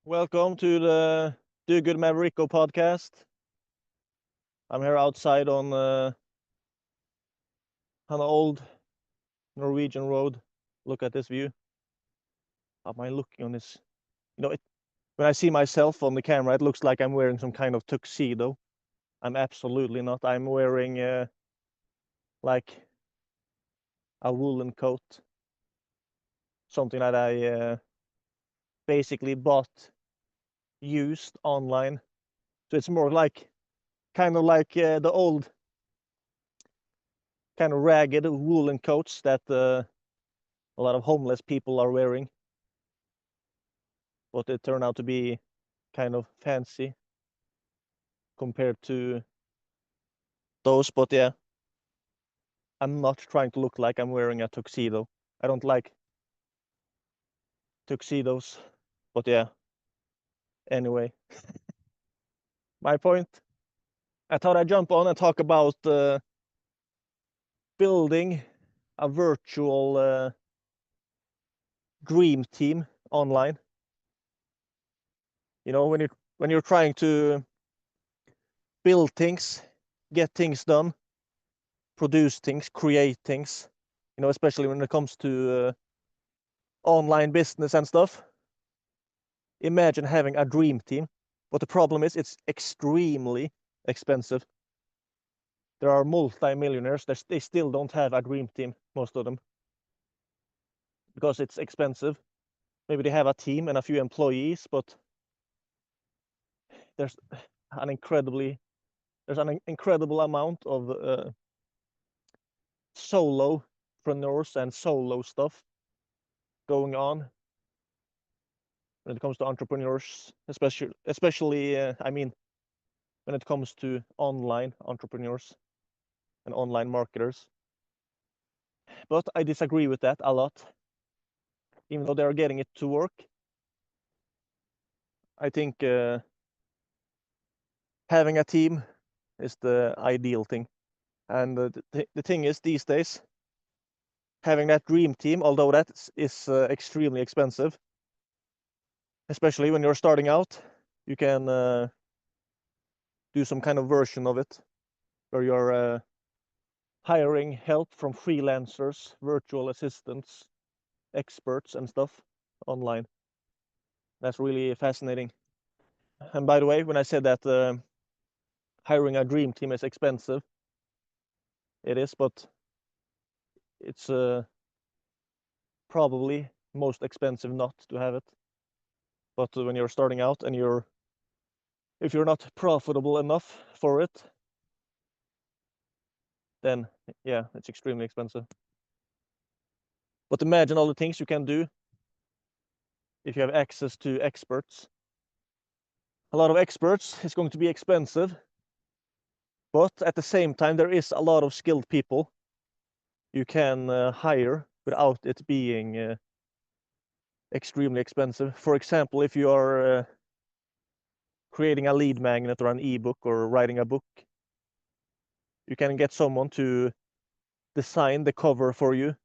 Welcome to the Do Good Maverico podcast. I'm here outside on an old Norwegian road. Look at this view. How am I looking on this? When I see myself on the camera, it looks like I'm wearing some kind of tuxedo. I'm absolutely not. I'm wearing like a woolen coat, something that I basically bought used online. So it's more like kind of like the old kind of ragged woolen coats that a lot of homeless people are wearing. But it turned out to be kind of fancy compared to those. But yeah, I'm not trying to look like I'm wearing a tuxedo. I don't like tuxedos. But yeah, anyway, my point. I thought I'd jump on and talk about building a virtual dream team online. When you're trying to build things, get things done, produce things, create things, especially when it comes to online business and stuff. Imagine having a dream team, but the problem is it's extremely expensive. There are multi-millionaires that they still don't have a dream team, most of them, because it's expensive. Maybe they have a team and a few employees, but there's an incredible amount of solopreneurs and solo stuff going on when it comes to entrepreneurs, especially when it comes to online entrepreneurs and online marketers. But I disagree with that a lot. Even though they're getting it to work, I think having a team is the ideal thing. And the thing is, these days, having that dream team, although that is extremely expensive, especially when you're starting out, you can do some kind of version of it where you're hiring help from freelancers, virtual assistants, experts, and stuff online. That's really fascinating. And by the way, when I said that hiring a dream team is expensive, it is, but it's probably most expensive not to have it. But when you're starting out and if you're not profitable enough for it, then yeah, it's extremely expensive. But imagine all the things you can do if you have access to experts. A lot of experts is going to be expensive, but at the same time, there is a lot of skilled people you can hire without it being extremely expensive. For example, if you are creating a lead magnet or an ebook or writing a book, you can get someone to design the cover for you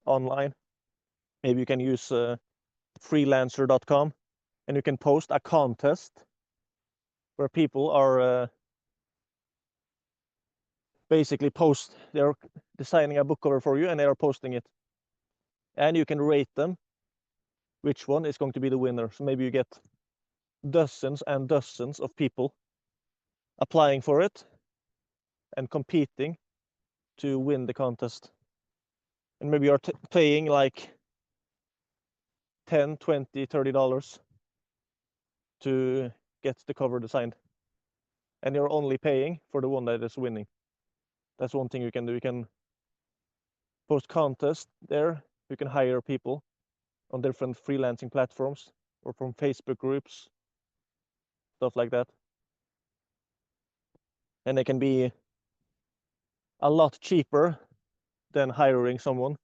online. Maybe you can use freelancer.com and you can post a contest where people are basically they're designing a book cover for you and they are posting it. And you can rate them which one is going to be the winner. So maybe you get dozens and dozens of people applying for it and competing to win the contest. And maybe you're paying like 10, 20, $30 to get the cover designed. And you're only paying for the one that is winning. That's one thing you can do. You can post contests there. You can hire people on different freelancing platforms or from Facebook groups, stuff like that. And they can be a lot cheaper than hiring someone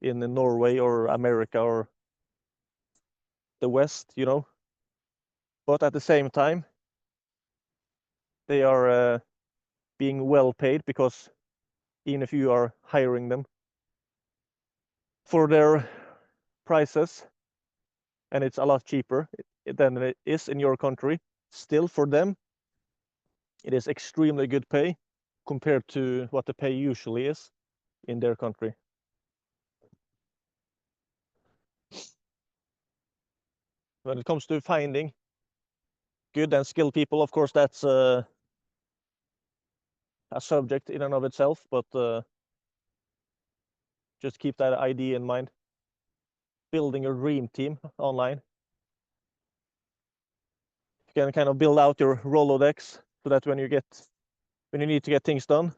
in Norway or America or the West. But at the same time, they are being well paid because even if you are hiring them for their prices, and it's a lot cheaper than it is in your country. Still, for them, it is extremely good pay compared to what the pay usually is in their country. When it comes to finding good and skilled people, of course, that's a subject in and of itself, but just keep that idea in mind. Building your dream team online. You can kind of build out your Rolodex so that when you need to get things done,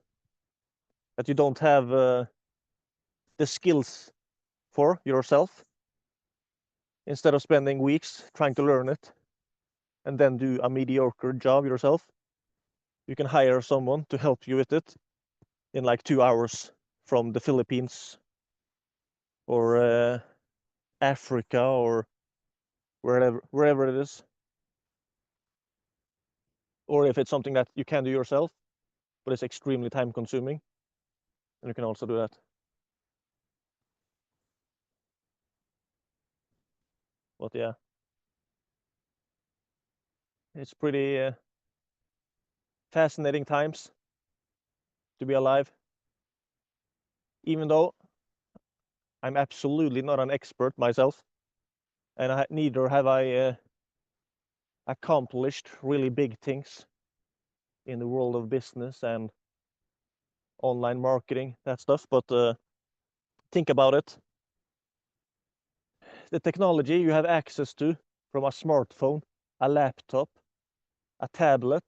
that you don't have the skills for yourself. Instead of spending weeks trying to learn it and then do a mediocre job yourself, you can hire someone to help you with it in like 2 hours from the Philippines or Africa or wherever it is. Or if it's something that you can do yourself, but it's extremely time consuming, then you can also do that. But yeah, it's pretty fascinating times to be alive. Even though I'm absolutely not an expert myself, and neither have I accomplished really big things in the world of business and online marketing, that stuff. But think about it. The technology you have access to from a smartphone, a laptop, a tablet,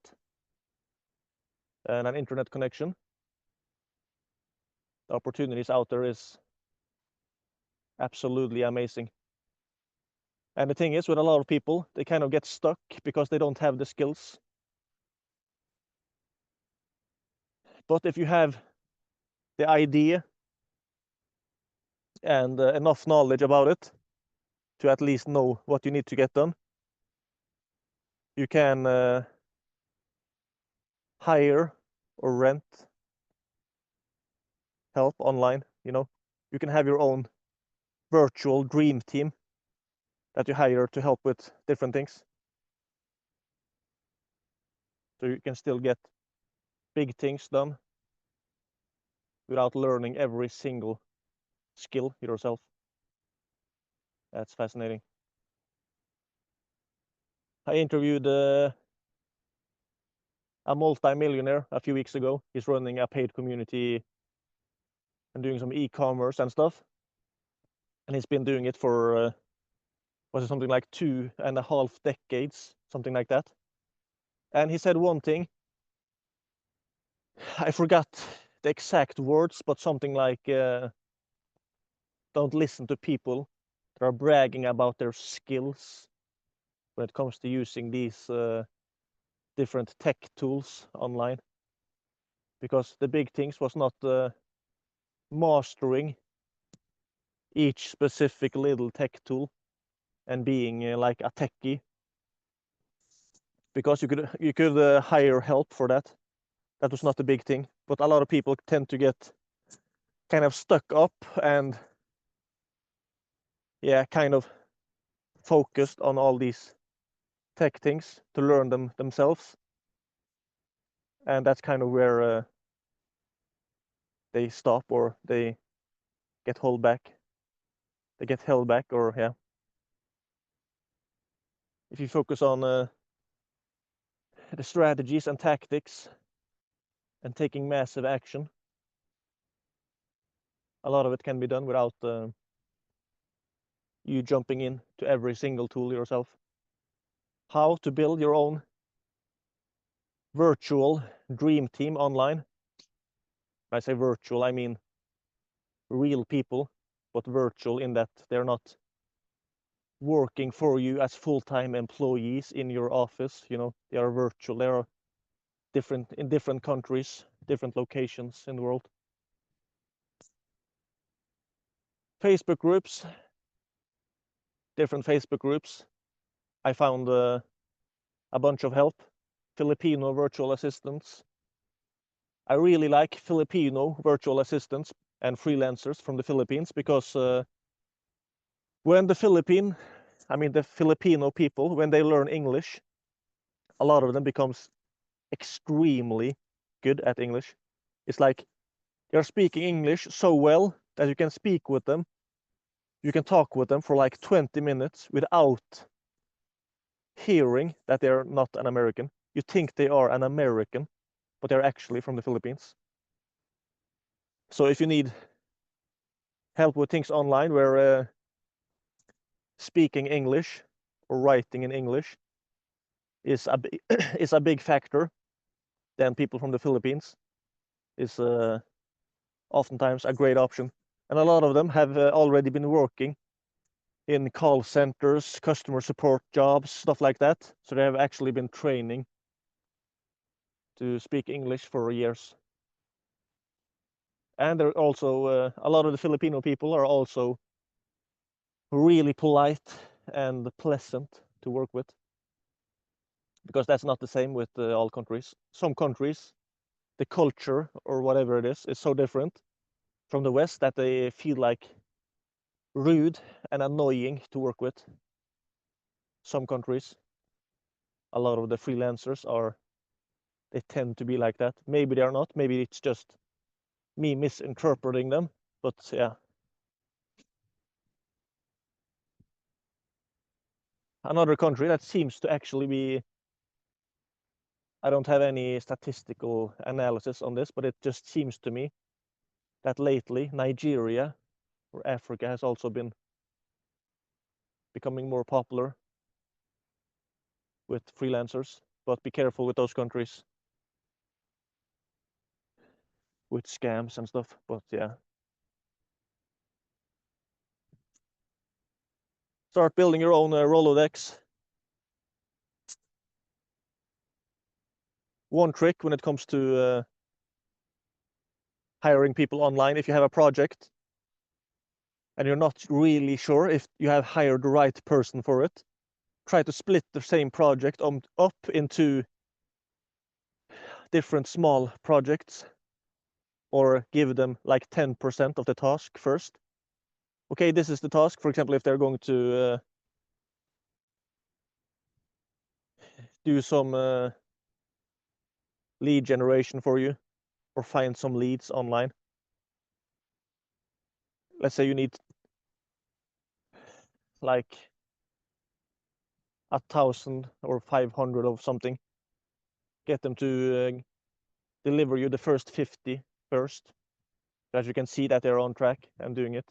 and an internet connection, the opportunities out there is absolutely amazing. And the thing is, with a lot of people, they kind of get stuck because they don't have the skills. But if you have the idea and enough knowledge about it to at least know what you need to get done, you can hire or rent help online. You can have your own virtual dream team that you hire to help with different things, so you can still get big things done without learning every single skill yourself. That's fascinating. I interviewed a multi-millionaire a few weeks ago. He's running a paid community and doing some e-commerce and stuff, and he's been doing it for was it something like 2.5 decades, something like that. And he said one thing, I forgot the exact words, but something like don't listen to people that are bragging about their skills when it comes to using these different tech tools online, because the big things was not mastering each specific little tech tool and being like a techie, because you could hire help for that. That was not the big thing, but a lot of people tend to get kind of stuck up and kind of focused on all these tech things to learn them themselves, and that's kind of where they stop, or they get held back. Or if you focus on the strategies and tactics and taking massive action, a lot of it can be done without you jumping in to every single tool yourself. How to build your own virtual dream team online. When I say virtual, I mean real people, but virtual in that they're not working for you as full-time employees in your office. They are virtual. They are in different countries, different locations in the world. Facebook groups, different Facebook groups. I found a bunch of help. Filipino virtual assistants. I really like Filipino virtual assistants and freelancers from the Philippines, because when the Philippine I mean, the Filipino people, when they learn English, a lot of them becomes extremely good at English. It's like they're speaking English so well that you can speak with them. You can talk with them for like 20 minutes without hearing that they're not an American. You think they are an American, but they're actually from the Philippines. So if you need help with things online where speaking English or writing in English is is a big factor, then people from the Philippines is oftentimes a great option. And a lot of them have already been working in call centers, customer support jobs, stuff like that. So they have actually been training to speak English for years. And they're also, a lot of the Filipino people are also really polite and pleasant to work with, because that's not the same with all countries. Some countries, the culture or whatever it is so different from the West that they feel like rude and annoying to work with. Some countries, a lot of the freelancers they tend to be like that. Maybe they're not, maybe it's just me misinterpreting them, but yeah. Another country that seems to actually be, I don't have any statistical analysis on this, but it just seems to me that lately Nigeria or Africa has also been becoming more popular with freelancers. But be careful with those countries with scams and stuff. But yeah, start building your own Rolodex. One trick when it comes to hiring people online, if you have a project and you're not really sure if you have hired the right person for it, try to split the same project up into different small projects, or give them like 10% of the task first. Okay, this is the task. For example, if they're going to do some lead generation for you or find some leads online. Let's say you need like 1,000 or 500 of something. Get them to deliver you the first 50 first, so that you can see that they're on track and doing it.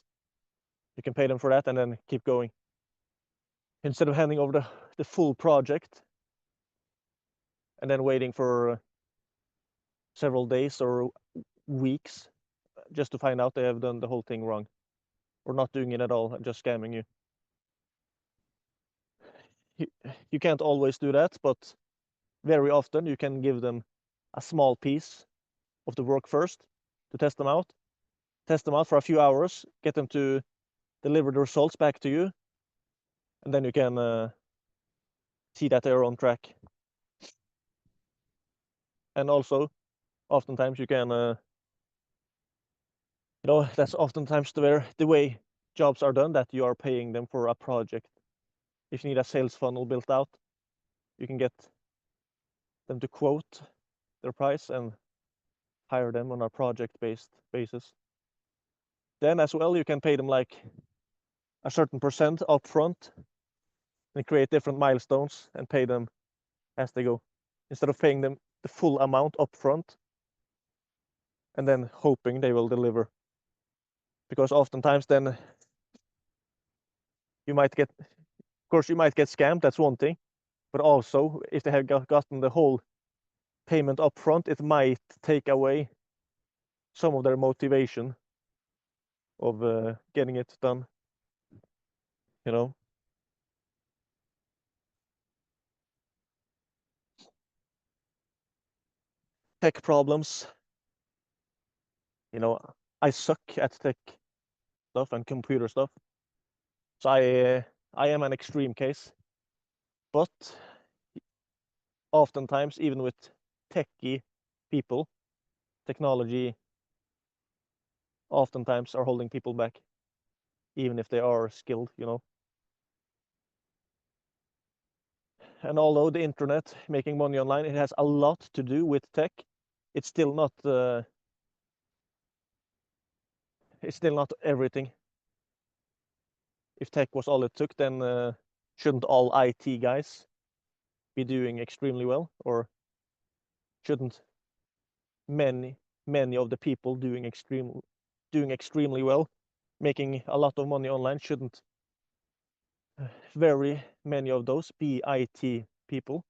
You can pay them for that and then keep going. Instead of handing over the full project and then waiting for several days or weeks just to find out they have done the whole thing wrong or not doing it at all and just scamming you. You can't always do that, but very often you can give them a small piece of the work first to test them out for a few hours, get them to deliver the results back to you, and then you can see that they're on track. And also, oftentimes you can, that's oftentimes the way jobs are done, that you are paying them for a project. If you need a sales funnel built out, you can get them to quote their price and hire them on a project-based basis. Then as well, you can pay them like a certain percent upfront and create different milestones and pay them as they go, instead of paying them the full amount upfront and then hoping they will deliver. Because oftentimes then you might get, of course, you might get scammed, that's one thing, but also if they have gotten the whole payment upfront, it might take away some of their motivation of getting it done, you know. Tech problems, I suck at tech stuff and computer stuff, so I am an extreme case. But oftentimes, even with techie people, technology oftentimes are holding people back, even if they are skilled. And although the internet, making money online, it has a lot to do with tech, it's still not everything. If tech was all it took, then shouldn't all IT guys be doing extremely well, or shouldn't many of the people doing extremely well, making a lot of money online, shouldn't very many of those be IT people?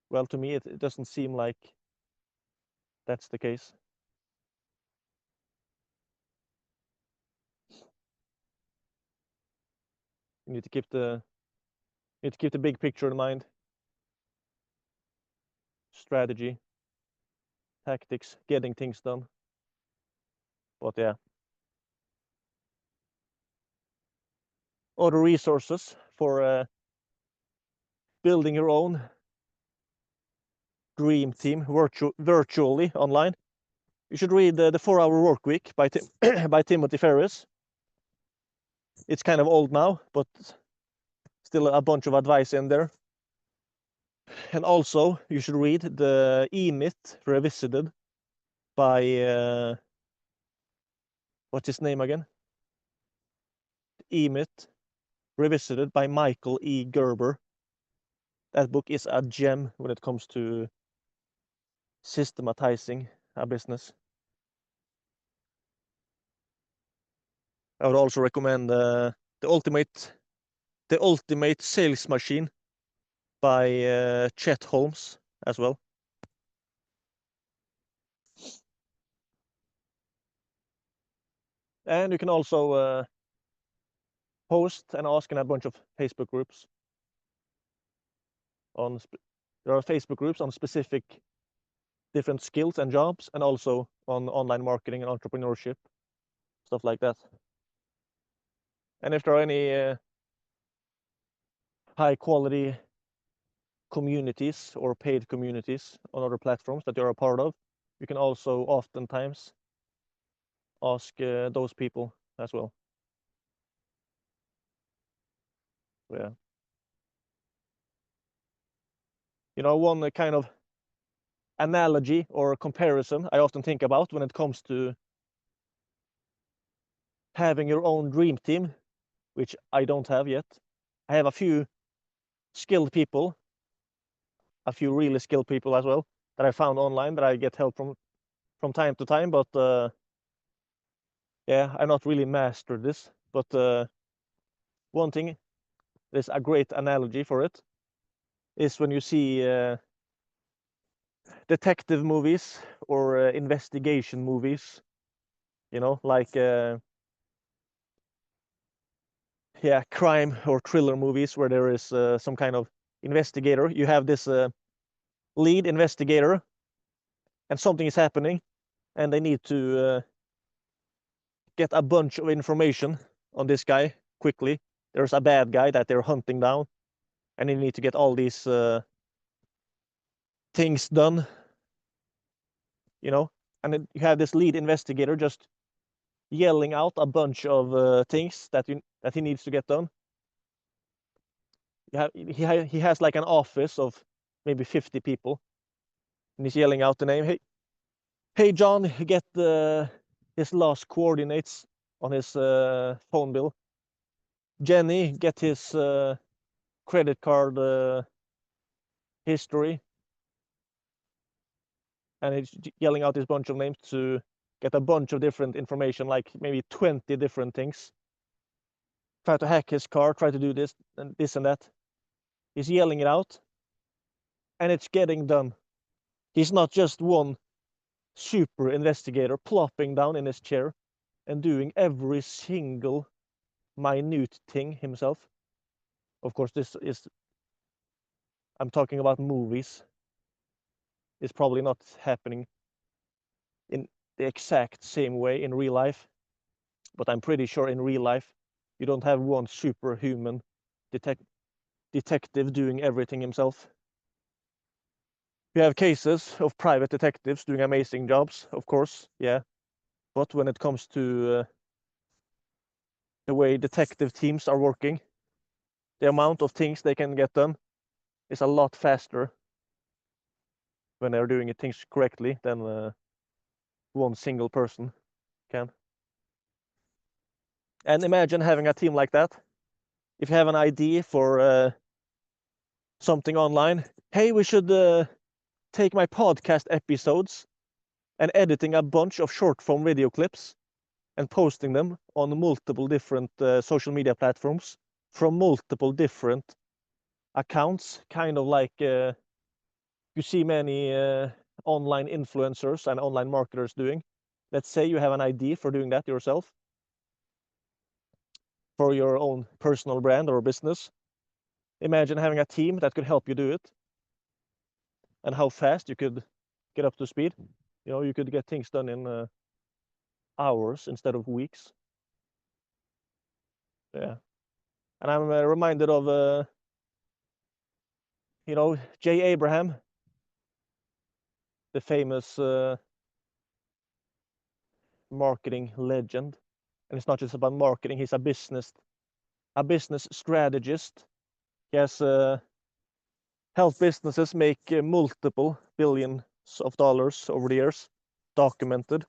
Well, to me, it doesn't seem like that's the case. You need to keep the big picture in mind. Strategy, tactics, getting things done. But yeah, other resources for building your own dream team virtually online. You should read the 4-Hour Workweek by by Timothy Ferriss. It's kind of old now, but still a bunch of advice in there. And also, you should read the E-Myth Revisited by what's his name again? E-Myth Revisited by Michael E. Gerber. That book is a gem when it comes to systematizing a business. I would also recommend the Ultimate Sales Machine by Chet Holmes as well. And you can also post and ask in a bunch of Facebook groups. There are Facebook groups on specific different skills and jobs, and also on online marketing and entrepreneurship, stuff like that. And if there are any high quality communities or paid communities on other platforms that you're a part of, you can also oftentimes ask those people as well. Yeah. You know, one kind of analogy or comparison I often think about when it comes to having your own dream team, which I don't have yet. I have a few skilled people, a few really skilled people as well, that I found online that I get help from time to time. But yeah, I've not really mastered this. But one thing, there's a great analogy for it, is when you see detective movies or investigation movies, you know, like yeah, crime or thriller movies where there is some kind of investigator. You have this lead investigator, and something is happening, and they need to get a bunch of information on this guy quickly. There's a bad guy that they're hunting down, and they need to get all these things done, you know. And then you have this lead investigator just yelling out a bunch of things that he needs to get done. He has like an office of maybe 50 people, and he's yelling out the name. Hey John, get his last coordinates on his phone bill. Jenny, get his credit card history. And he's yelling out this bunch of names to get a bunch of different information, like maybe 20 different things. Try to hack his car, try to do this and that. He's yelling it out, and it's getting done. He's not just one super investigator plopping down in his chair and doing every single minute thing himself. Of course, I'm talking about movies. It's probably not happening in the exact same way in real life, but I'm pretty sure in real life you don't have one superhuman detective doing everything himself. You have cases of private detectives doing amazing jobs, of course, yeah. But when it comes to the way detective teams are working, the amount of things they can get done, is a lot faster when they're doing things correctly than one single person can. And imagine having a team like that. If you have an idea for something online, hey, we should take my podcast episodes and editing a bunch of short form video clips and posting them on multiple different social media platforms from multiple different accounts, kind of like you see many online influencers and online marketers doing. Let's say you have an idea for doing that yourself for your own personal brand or business. Imagine having a team that could help you do it, and how fast you could get up to speed. You know, you could get things done in hours instead of weeks. Yeah. And I'm reminded of you know, Jay Abraham, the famous marketing legend. And it's not just about marketing, he's a business strategist. He has helped businesses make multiple billions of dollars over the years, documented.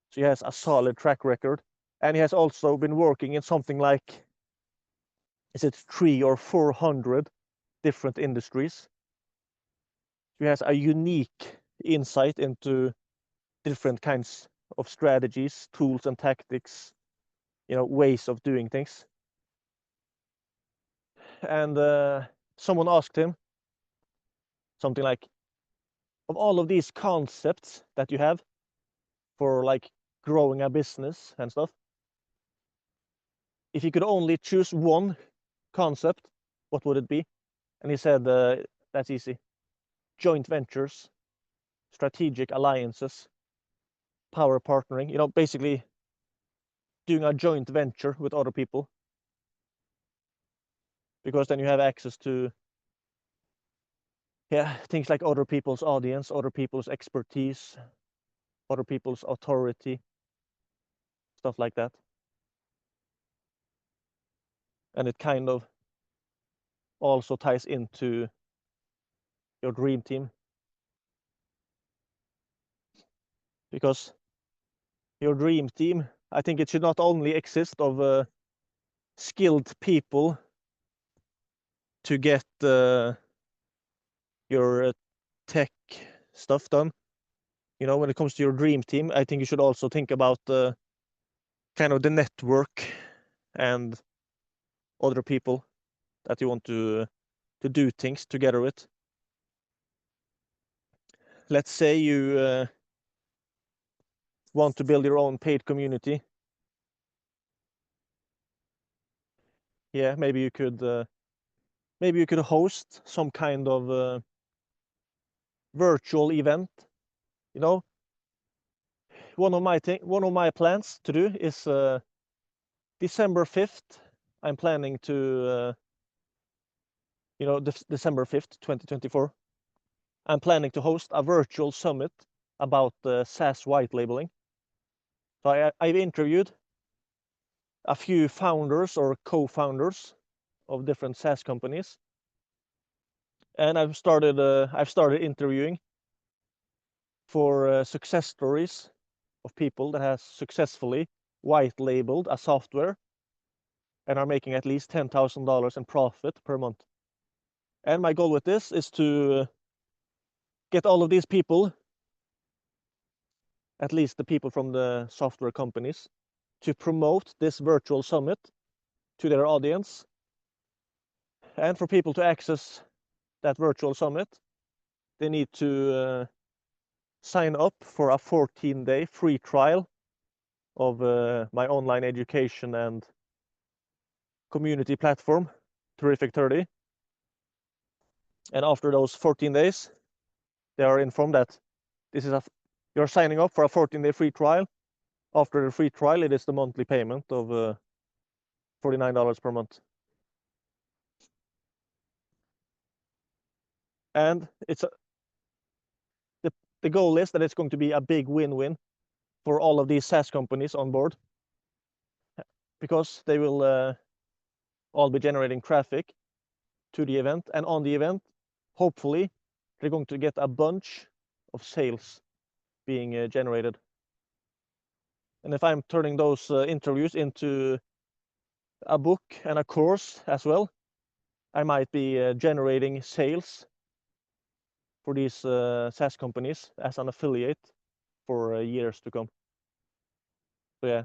So he has a solid track record. And he has also been working in something like, is it 300 or 400 different industries. He has a unique insight into different kinds of strategies, tools and tactics, you know, ways of doing things. And someone asked him something like, of all of these concepts that you have for like growing a business and stuff, if you could only choose one concept, what would it be? And he said, that's easy. Joint ventures, strategic alliances, power partnering, you know, basically doing a joint venture with other people, because then you have access to, yeah, things like other people's audience, other people's expertise, other people's authority, stuff like that. And it kind of also ties into your dream team, because your dream team, I think it should not only exist of skilled people to get your tech stuff done. You know, when it comes to your dream team, I think you should also think about kind of the network and other people that you want to do things together with. Let's say you want to build your own paid community. Yeah, maybe you could host some kind of virtual event. You know, one of my plans to do is December 5th. I'm planning to you know, December 5th, 2024. I'm planning to host a virtual summit about SaaS white labeling. So I've interviewed a few founders or co-founders of different SaaS companies, and I've started interviewing for success stories of people that has successfully white labeled a software and are making at least $10,000 in profit per month. And my goal with this is to get all of these people, at least the people from the software companies, to promote this virtual summit to their audience. And for people to access that virtual summit, they need to sign up for a 14-day free trial of my online education and community platform, Terrific 30. And after those 14 days, they are informed that you're signing up for a 14-day free trial. After the free trial, it is the monthly payment of $49 per month. And the goal is that it's going to be a big win-win for all of these SaaS companies on board, because they will all be generating traffic to the event, and on the event, hopefully, they're going to get a bunch of sales being generated. And if I'm turning those interviews into a book and a course as well, I might be generating sales for these SaaS companies as an affiliate for years to come. So yeah,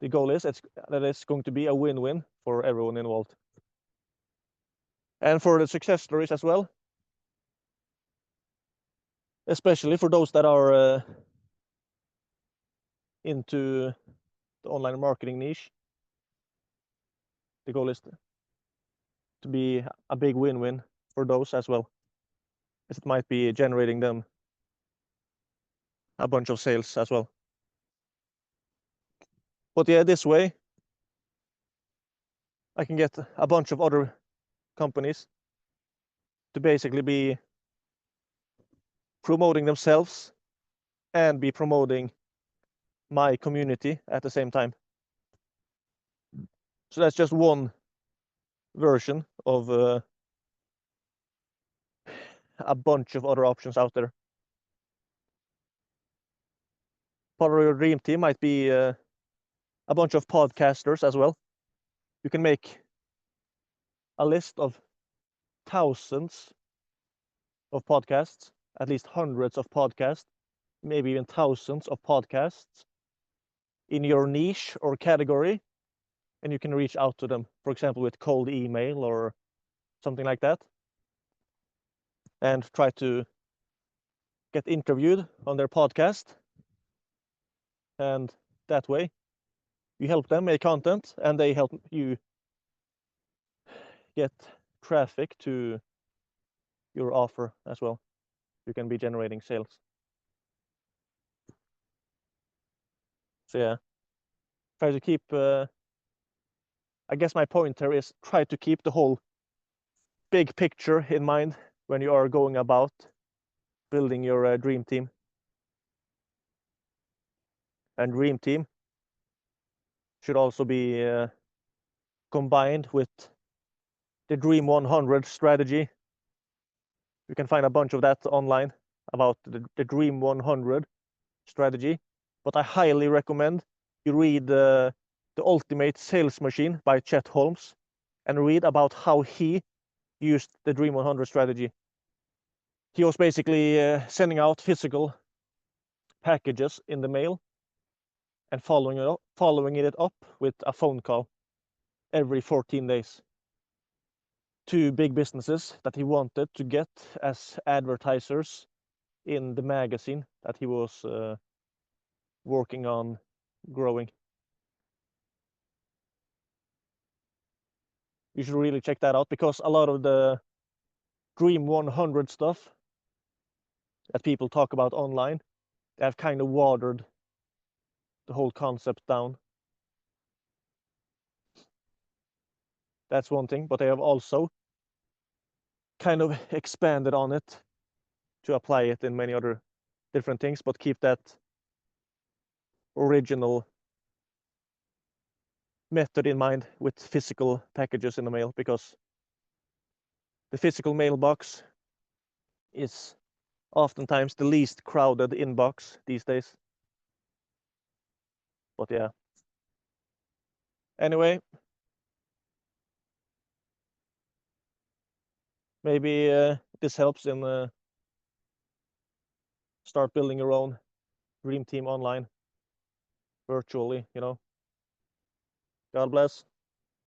the goal is that it's going to be a win-win for everyone involved. And for the success stories as well, especially for those that are into the online marketing niche, the goal is to be a big win-win for those as well, as it might be generating them a bunch of sales as well. But yeah, this way I can get a bunch of other companies to basically be promoting themselves and be promoting my community at the same time. So that's just one version of a bunch of other options out there. Part of your dream team might be a bunch of podcasters as well. You can make a list of thousands of podcasts, at least hundreds of podcasts, maybe even thousands of podcasts in your niche or category, and you can reach out to them, for example, with cold email or something like that, and try to get interviewed on their podcast. And that way you help them make content and they help you get traffic to your offer as well. You can be generating sales. So yeah, try to keep I guess my point here is try to keep the whole big picture in mind when you are going about building your dream team. And dream team should also be combined with the Dream 100 strategy. You can find a bunch of that online about the Dream 100 strategy, but I highly recommend you read The Ultimate Sales Machine by Chet Holmes and read about how he used the Dream 100 strategy. He was basically sending out physical packages in the mail and following it up with a phone call every 14 days to big businesses that he wanted to get as advertisers in the magazine that he was working on growing. You should really check that out, because a lot of the Dream 100 stuff that people talk about online, they have kind of watered the whole concept down. That's one thing, but they have also kind of expanded on it to apply it in many other different things, but keep that original method in mind with physical packages in the mail, because the physical mailbox is oftentimes the least crowded inbox these days. But yeah. Anyway, maybe this helps in start building your own dream team online virtually, you know. God bless.